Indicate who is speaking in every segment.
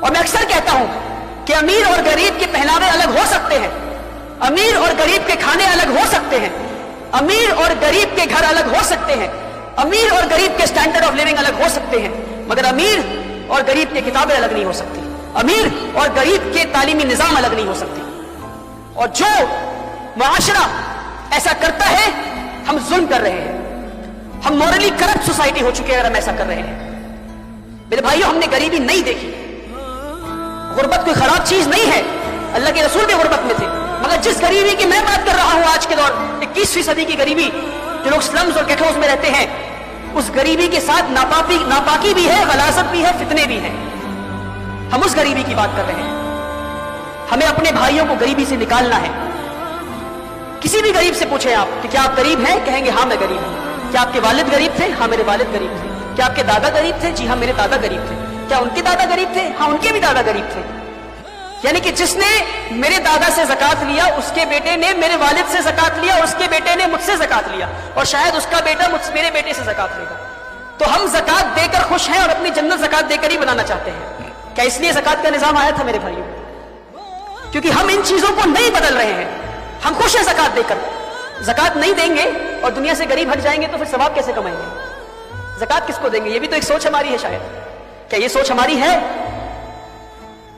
Speaker 1: اور میں اکثر کہتا ہوں کہ امیر اور غریب کے پہناوے الگ ہو سکتے ہیں، امیر اور غریب کے کھانے الگ ہو سکتے ہیں، امیر اور غریب کے گھر الگ ہو سکتے ہیں، امیر اور غریب کے سٹینڈرڈ آف لیونگ الگ ہو سکتے ہیں، مگر امیر اور غریب کی کتابیں الگ نہیں ہو سکتی، امیر اور غریب کے تعلیمی نظام الگ نہیں ہو سکتی۔ اور جو معاشرہ ایسا کرتا ہے ہم ظلم کر رہے ہیں، ہم مورلی کرپٹ سوسائٹی ہو چکے ہیں اگر ہم ایسا کر رہے ہیں۔ میرے بھائیوں، ہم نے غریبی نہیں دیکھی، غربت کوئی خراب چیز نہیں ہے، اللہ کے رسول بھی غربت میں تھے، مگر جس غریبی کی میں بات کر رہا ہوں آج کے دور 21ویں صدی کی غریبی، جو لوگ سلمز اور گھٹوز میں رہتے ہیں، اس غریبی کے ساتھ ناپاکی بھی ہے، غلاظت بھی ہے، فتنے بھی ہیں۔ ہم اس غریبی کی بات کر رہے ہیں۔ ہمیں اپنے بھائیوں کو غریبی سے نکالنا ہے۔ کسی بھی غریب سے پوچھیں آپ کہ کیا آپ غریب ہیں، کہیں گے ہاں میں غریب ہوں۔ کیا آپ کے والد غریب تھے؟ ہاں میرے والد غریب تھے۔ کیا آپ کے دادا غریب تھے؟ جی ہاں میرے دادا غریب تھے۔ کیا ان کے دادا غریب تھے؟ ہاں ان کے بھی دادا غریب تھے۔ یعنی کہ جس نے میرے دادا سے زکات لیا، اس کے بیٹے نے میرے والد سے زکات لیا، اور اس کے بیٹے نے مجھ سے زکات لیا، اور شاید اس کا بیٹا میرے بیٹے سے زکات لے گا۔ تو ہم زکات دے کر خوش ہیں اور اپنی جنت زکات دے کر ہی بنانا چاہتے ہیں۔ کیا اس لیے زکات کا نظام آیا تھا میرے بھائیوں؟ کیونکہ ہم ان چیزوں کو نہیں بدل رہے ہیں، ہم خوش ہیں زکات دے کر۔ زکات نہیں دیں گے اور دنیا سے غریب ہٹ جائیں گے تو پھر ثواب کیسے کمائیں گے؟ زکات کس کو دیں گے؟ یہ بھی تو ایک سوچ ہماری ہے شاید۔ کیا یہ سوچ ہماری ہے؟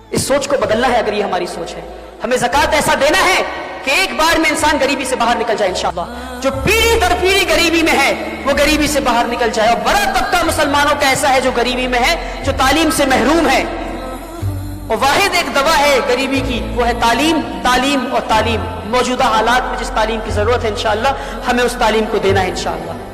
Speaker 1: اس سوچ کو بدلنا ہے اگر یہ ہماری سوچ ہے۔ ہمیں زکات ایسا دینا ہے کہ ایک بار میں انسان غریبی سے باہر نکل جائے انشاءاللہ۔ جو پیڑھی در پیڑھی غریبی میں ہے وہ غریبی سے باہر نکل جائے۔ اور بڑا طبقہ مسلمانوں کا ایسا ہے جو غریبی میں ہے، جو تعلیم سے محروم ہے۔ اور واحد ایک دوا ہے غریبی کی، وہ ہے تعلیم، تعلیم اور تعلیم۔ موجودہ حالات میں جس تعلیم کی ضرورت ہے انشاءاللہ ہمیں اس تعلیم کو دینا ہے انشاءاللہ۔